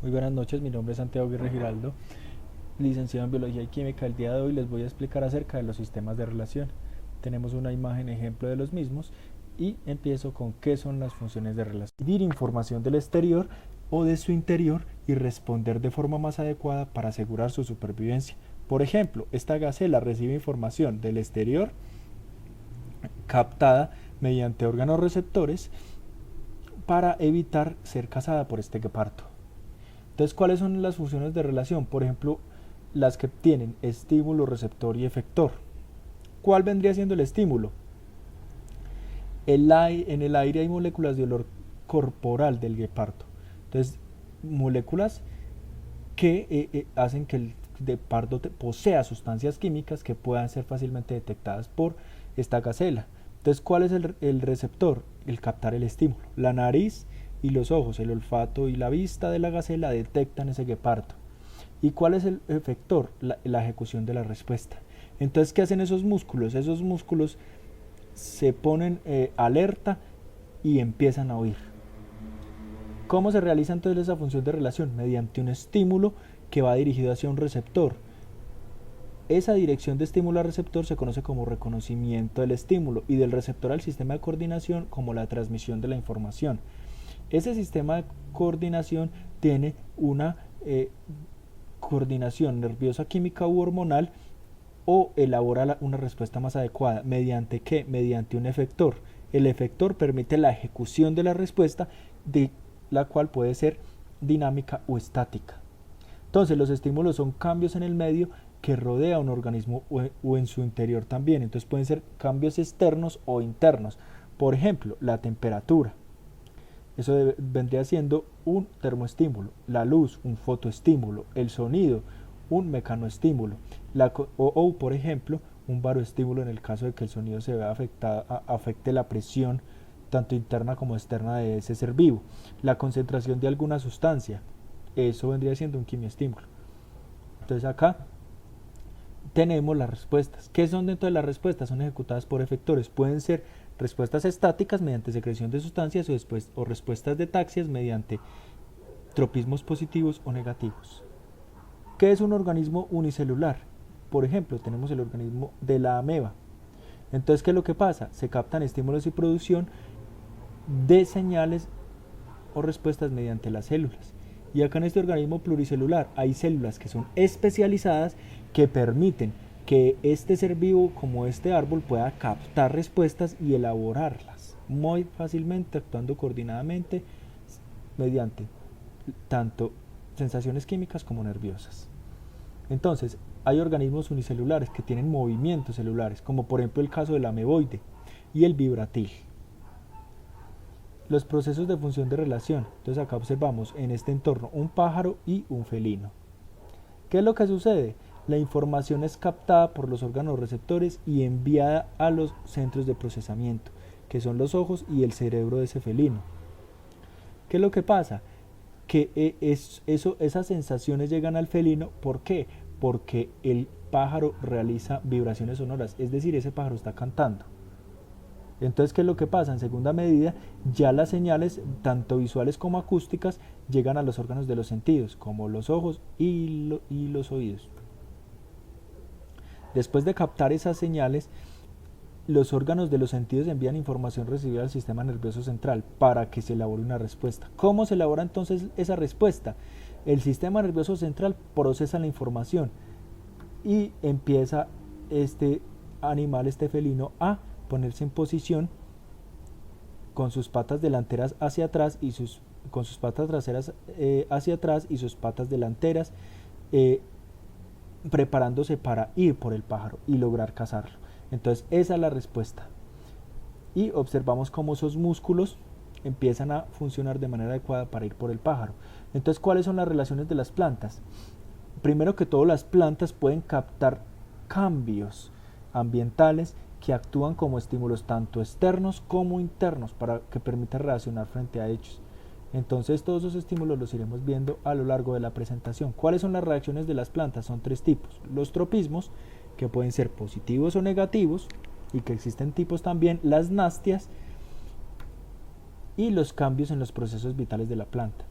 Muy buenas noches, mi nombre es Santiago Aguirre Giraldo, licenciado en Biología y Química. El día de hoy les voy a explicar acerca de los sistemas de relación. Tenemos una imagen ejemplo de los mismos y empiezo con qué son las funciones de relación. Recibir información del exterior o de su interior y responder de forma más adecuada para asegurar su supervivencia. Por ejemplo, esta gacela recibe información del exterior captada mediante órganos receptores para evitar ser cazada por este guepardo. Entonces, ¿cuáles son las funciones de relación? Por ejemplo, las que tienen estímulo, receptor y efector. ¿Cuál vendría siendo el estímulo? En el aire hay moléculas de olor corporal del guepardo. Entonces, moléculas que hacen que el guepardo posea sustancias químicas que puedan ser fácilmente detectadas por esta gacela. Entonces, ¿cuál es el receptor? El captar el estímulo. La nariz y los ojos, el olfato y la vista de la gacela detectan ese guepardo. ¿Y cuál es el efector? La ejecución de la respuesta. Entonces, ¿qué hacen esos músculos? Esos músculos se ponen alerta y empiezan a oír. ¿Cómo se realiza entonces esa función de relación? Mediante un estímulo que va dirigido hacia un receptor. Esa dirección de estímulo a receptor se conoce como reconocimiento del estímulo y del receptor al sistema de coordinación como la transmisión de la información. Ese sistema de coordinación tiene una coordinación nerviosa, química u hormonal o elabora una respuesta más adecuada. ¿Mediante qué? Mediante un efector. El efector permite la ejecución de la respuesta, de la cual puede ser dinámica o estática. Entonces, los estímulos son cambios en el medio que rodea a un organismo o en su interior también. Entonces, pueden ser cambios externos o internos. Por ejemplo, la temperatura. Eso vendría siendo un termoestímulo, la luz, un fotoestímulo, el sonido, un mecanoestímulo, o por ejemplo, un baroestímulo en el caso de que el sonido se vea afecte la presión tanto interna como externa de ese ser vivo. La concentración de alguna sustancia, eso vendría siendo un quimioestímulo. Entonces acá tenemos las respuestas. ¿Qué son dentro de las respuestas? Son ejecutadas por efectores. Pueden ser respuestas estáticas mediante secreción de sustancias o respuestas de taxias mediante tropismos positivos o negativos. ¿Qué es un organismo unicelular? Por ejemplo, tenemos el organismo de la ameba. Entonces, ¿qué es lo que pasa? Se captan estímulos y producción de señales o respuestas mediante las células. Y acá en este organismo pluricelular hay células que son especializadas que permiten que este ser vivo como este árbol pueda captar respuestas y elaborarlas muy fácilmente, actuando coordinadamente mediante tanto sensaciones químicas como nerviosas. Entonces, hay organismos unicelulares que tienen movimientos celulares, como por ejemplo el caso del ameboide y el vibratil. Los procesos de función de relación. Entonces acá observamos en este entorno un pájaro y un felino. ¿Qué es lo que sucede? La información es captada por los órganos receptores y enviada a los centros de procesamiento, que son los ojos y el cerebro de ese felino. ¿Qué es lo que pasa? Que esas sensaciones llegan al felino. ¿Por qué? Porque el pájaro realiza vibraciones sonoras, es decir, ese pájaro está cantando. Entonces, ¿qué es lo que pasa? En segunda medida, ya las señales, tanto visuales como acústicas, llegan a los órganos de los sentidos, como los ojos y los oídos. Después de captar esas señales, los órganos de los sentidos envían información recibida al sistema nervioso central para que se elabore una respuesta. ¿Cómo se elabora entonces esa respuesta? El sistema nervioso central procesa la información y empieza este animal, este felino, a ponerse en posición con sus patas delanteras hacia atrás y con sus patas traseras hacia atrás y sus patas delanteras preparándose para ir por el pájaro y lograr cazarlo. Entonces esa es la respuesta. Y observamos cómo esos músculos empiezan a funcionar de manera adecuada para ir por el pájaro. Entonces, ¿cuáles son las relaciones de las plantas? Primero que todo, las plantas pueden captar cambios ambientales que actúan como estímulos tanto externos como internos para que permitan reaccionar frente a ellos. Entonces todos esos estímulos los iremos viendo a lo largo de la presentación. ¿Cuáles son las reacciones de las plantas? Son tres tipos. Los tropismos, que pueden ser positivos o negativos, y que existen tipos también, las nastias, y los cambios en los procesos vitales de la planta.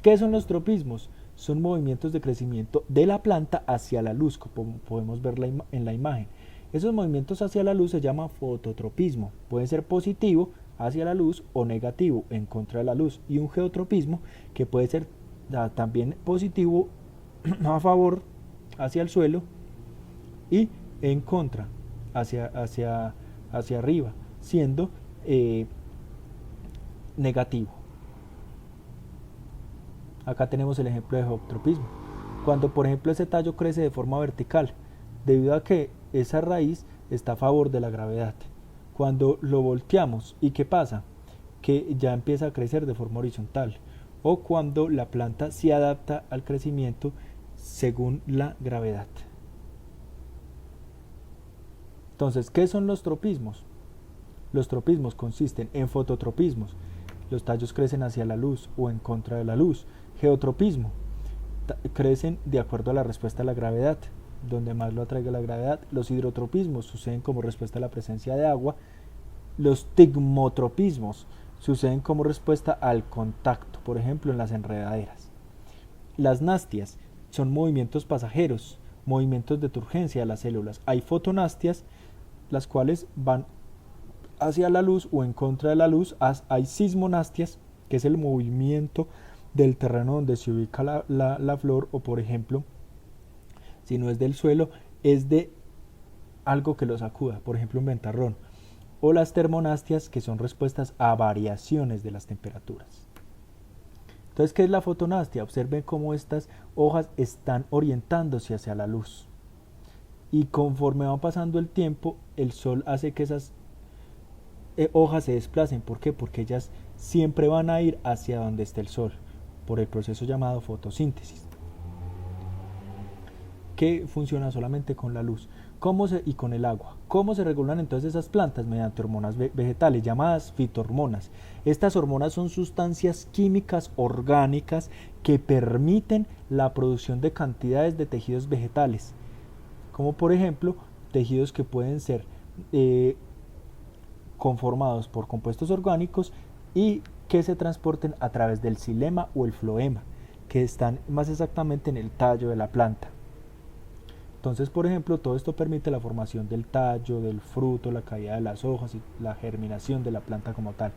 ¿Qué son los tropismos? Son movimientos de crecimiento de la planta hacia la luz, como podemos ver en la imagen. Esos movimientos hacia la luz se llaman fototropismo. Puede ser positivo hacia la luz o negativo en contra de la luz. Y un geotropismo que puede ser también positivo a favor hacia el suelo y en contra hacia arriba, siendo negativo. Acá tenemos el ejemplo de geotropismo. Cuando por ejemplo ese tallo crece de forma vertical, debido a que esa raíz está a favor de la gravedad. Cuando lo volteamos, ¿y qué pasa? Que ya empieza a crecer de forma horizontal. O cuando la planta se adapta al crecimiento según la gravedad. Entonces, ¿qué son los tropismos? Los tropismos consisten en fototropismos. Los tallos crecen hacia la luz o en contra de la luz. Geotropismo. Crecen de acuerdo a la respuesta a la gravedad, donde más lo atraiga la gravedad. Los hidrotropismos suceden como respuesta a la presencia de agua. Los tigmotropismos suceden como respuesta al contacto, por ejemplo en las enredaderas. Las nastias son movimientos pasajeros, movimientos de turgencia de las células. Hay fotonastias, las cuales van hacia la luz o en contra de la luz. Hay sismonastias, que es el movimiento del terreno donde se ubica la flor, o por ejemplo, si no es del suelo, es de algo que lo sacuda, por ejemplo un ventarrón. O las termonastias, que son respuestas a variaciones de las temperaturas. Entonces, ¿qué es la fotonastia? Observen cómo estas hojas están orientándose hacia la luz. Y conforme va pasando el tiempo, el sol hace que esas hojas se desplacen. ¿Por qué? Porque ellas siempre van a ir hacia donde esté el sol, por el proceso llamado fotosíntesis, que funciona solamente con la luz y con el agua. ¿Cómo se regulan entonces esas plantas? Mediante hormonas vegetales llamadas fitohormonas. Estas hormonas son sustancias químicas orgánicas que permiten la producción de cantidades de tejidos vegetales, como por ejemplo tejidos que pueden ser conformados por compuestos orgánicos y que se transporten a través del xilema o el floema, que están más exactamente en el tallo de la planta. Entonces, por ejemplo, todo esto permite la formación del tallo, del fruto, la caída de las hojas y la germinación de la planta como tal.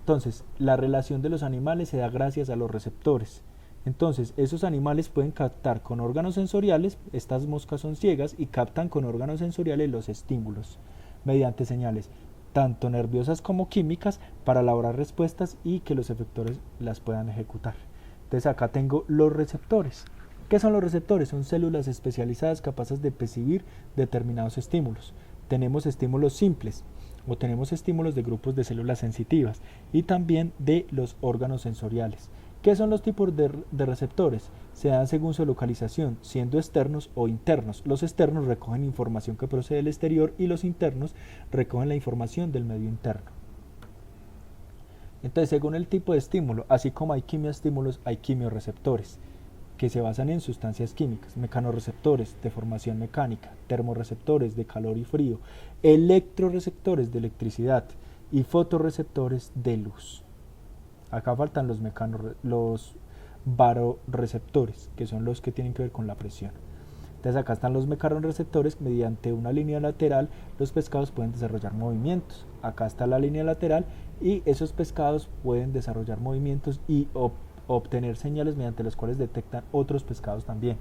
Entonces, la relación de los animales se da gracias a los receptores. Entonces, esos animales pueden captar con órganos sensoriales, estas moscas son ciegas y captan con órganos sensoriales los estímulos, mediante señales tanto nerviosas como químicas, para elaborar respuestas y que los efectores las puedan ejecutar. Entonces, acá tengo los receptores. ¿Qué son los receptores? Son células especializadas capaces de percibir determinados estímulos. Tenemos estímulos simples o tenemos estímulos de grupos de células sensitivas y también de los órganos sensoriales. ¿Qué son los tipos de receptores? Se dan según su localización, siendo externos o internos. Los externos recogen información que procede del exterior y los internos recogen la información del medio interno. Entonces, según el tipo de estímulo, así como hay quimioestímulos, hay quimioreceptores, que se basan en sustancias químicas, mecanorreceptores de formación mecánica, termorreceptores de calor y frío, electroreceptores de electricidad y fotorreceptores de luz. Acá faltan los baroreceptores, que son los que tienen que ver con la presión. Entonces acá están los mecanorreceptores. Mediante una línea lateral los pescados pueden desarrollar movimientos. Acá está la línea lateral y esos pescados pueden desarrollar movimientos y obtener señales mediante las cuales detectan otros pescados también.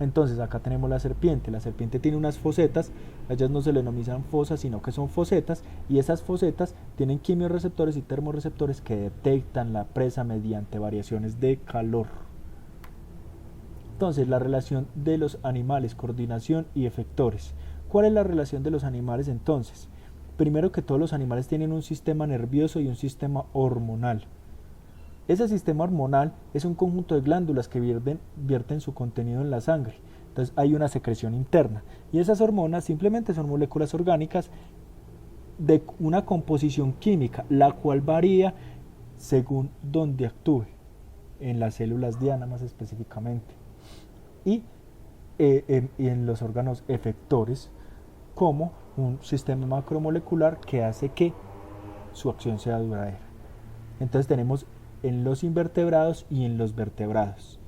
Entonces acá tenemos la serpiente tiene unas fosetas, a ellas no se le denominan fosas sino que son fosetas, y esas fosetas tienen quimioreceptores y termorreceptores que detectan la presa mediante variaciones de calor. Entonces, la relación de los animales, coordinación y efectores. ¿Cuál es la relación de los animales entonces? Primero que todos los animales tienen un sistema nervioso y un sistema hormonal. Ese sistema hormonal es un conjunto de glándulas que vierten su contenido en la sangre. Entonces hay una secreción interna y esas hormonas simplemente son moléculas orgánicas de una composición química, la cual varía según donde actúe, en las células diana más específicamente, y en los órganos efectores, como un sistema macromolecular que hace que su acción sea duradera. Entonces tenemos en los invertebrados y en los vertebrados.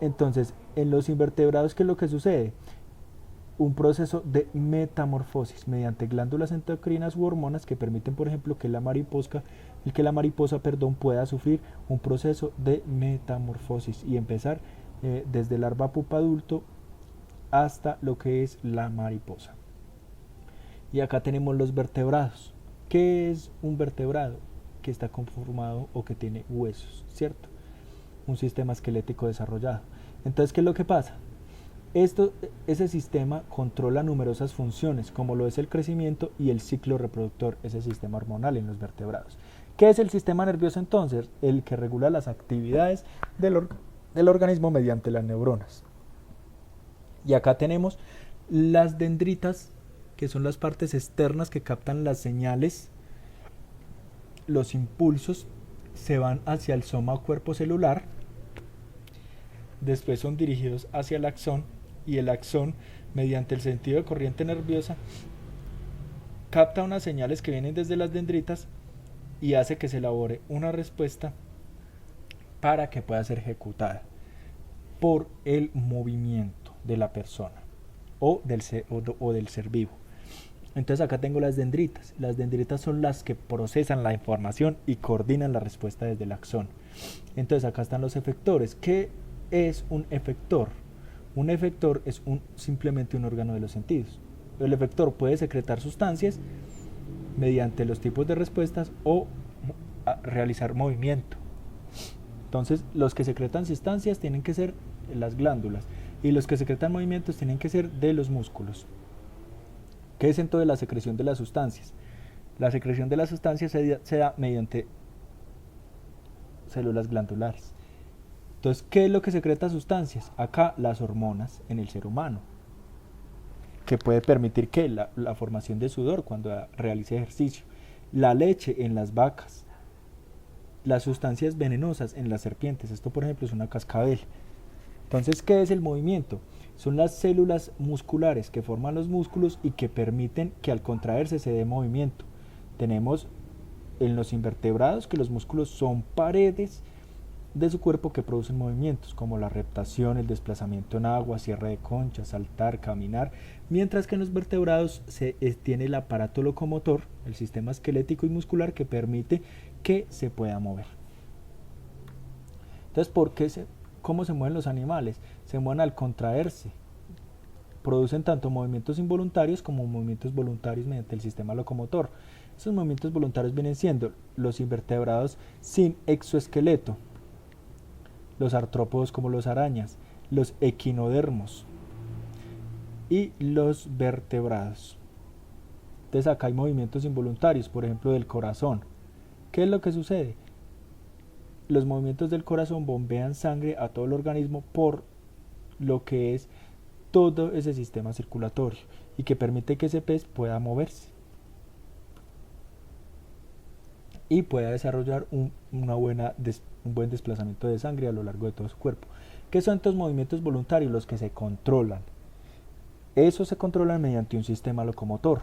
Entonces, en los invertebrados, ¿qué es lo que sucede? Un proceso de metamorfosis mediante glándulas endocrinas u hormonas que permiten, por ejemplo, que la mariposa pueda sufrir un proceso de metamorfosis y empezar desde larva pupa adulto hasta lo que es la mariposa. Y acá tenemos los vertebrados. ¿Qué es un vertebrado? Que está conformado o que tiene huesos, ¿cierto? Un sistema esquelético desarrollado. Entonces, ¿qué es lo que pasa? Ese sistema controla numerosas funciones, como lo es el crecimiento y el ciclo reproductor, ese sistema hormonal en los vertebrados. ¿Qué es el sistema nervioso entonces? El que regula las actividades del organismo mediante las neuronas. Y acá tenemos las dendritas, que son las partes externas que captan las señales, los impulsos, se van hacia el soma o cuerpo celular, después son dirigidos hacia el axón, y el axón, mediante el sentido de corriente nerviosa, capta unas señales que vienen desde las dendritas y hace que se elabore una respuesta para que pueda ser ejecutada por el movimiento de la persona o del ser vivo. Entonces acá tengo las dendritas. Las dendritas son las que procesan la información y coordinan la respuesta desde el axón. Entonces acá están los efectores. ¿Qué es un efector? Un efector es simplemente un órgano de los sentidos. El efector puede secretar sustancias mediante los tipos de respuestas o realizar movimiento. Entonces, los que secretan sustancias tienen que ser las glándulas y los que secretan movimientos tienen que ser de los músculos. ¿Qué es entonces la secreción de las sustancias? La secreción de las sustancias se da mediante células glandulares. Entonces, ¿qué es lo que secreta sustancias? Acá las hormonas en el ser humano, que puede permitir que la formación de sudor cuando realice ejercicio, la leche en las vacas, las sustancias venenosas en las serpientes. Esto, por ejemplo, es una cascabel. Entonces, ¿qué es el movimiento? Son las células musculares que forman los músculos y que permiten que al contraerse se dé movimiento. Tenemos en los invertebrados que los músculos son paredes de su cuerpo que producen movimientos como la reptación, el desplazamiento en agua, cierre de conchas, saltar, caminar, mientras que en los vertebrados tiene el aparato locomotor, el sistema esquelético y muscular que permite que se pueda mover. Entonces, ¿cómo se mueven los animales? Se mueven al contraerse, producen tanto movimientos involuntarios como movimientos voluntarios mediante el sistema locomotor. Esos movimientos voluntarios vienen siendo los invertebrados sin exoesqueleto, los artrópodos como los arañas, los equinodermos y los vertebrados. Entonces acá hay movimientos involuntarios, por ejemplo del corazón. ¿Qué es lo que sucede? Los movimientos del corazón bombean sangre a todo el organismo por lo que es todo ese sistema circulatorio y que permite que ese pez pueda moverse y pueda desarrollar un buen desplazamiento de sangre a lo largo de todo su cuerpo. ¿Qué son estos movimientos voluntarios? Los que se controlan. Esos se controlan mediante un sistema locomotor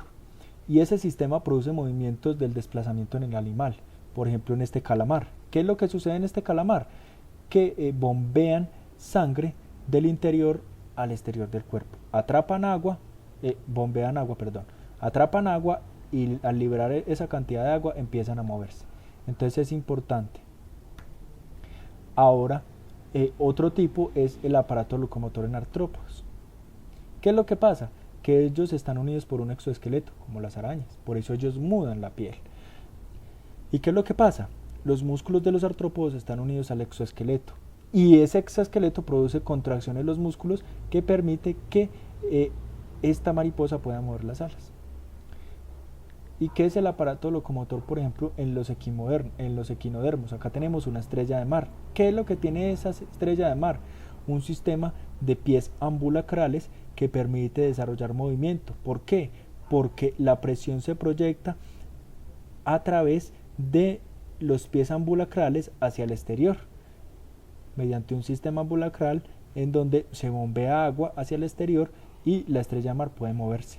y ese sistema produce movimientos del desplazamiento en el animal. Por ejemplo, en este calamar. ¿Qué es lo que sucede en este calamar? Que bombean sangre del interior al exterior del cuerpo. Atrapan agua y al liberar esa cantidad de agua empiezan a moverse. Entonces es importante. Ahora, otro tipo es el aparato locomotor en artrópodos. ¿Qué es lo que pasa? Que ellos están unidos por un exoesqueleto, como las arañas. Por eso ellos mudan la piel. ¿Y qué es lo que pasa? Los músculos de los artrópodos están unidos al exoesqueleto. Y ese exoesqueleto produce contracciones en los músculos que permite que esta mariposa pueda mover las alas. ¿Y qué es el aparato locomotor, por ejemplo, en los equinodermos? Acá tenemos una estrella de mar. ¿Qué es lo que tiene esa estrella de mar? Un sistema de pies ambulacrales que permite desarrollar movimiento. ¿Por qué? Porque la presión se proyecta a través de los pies ambulacrales hacia el exterior, mediante un sistema ambulacral en donde se bombea agua hacia el exterior y la estrella de mar puede moverse.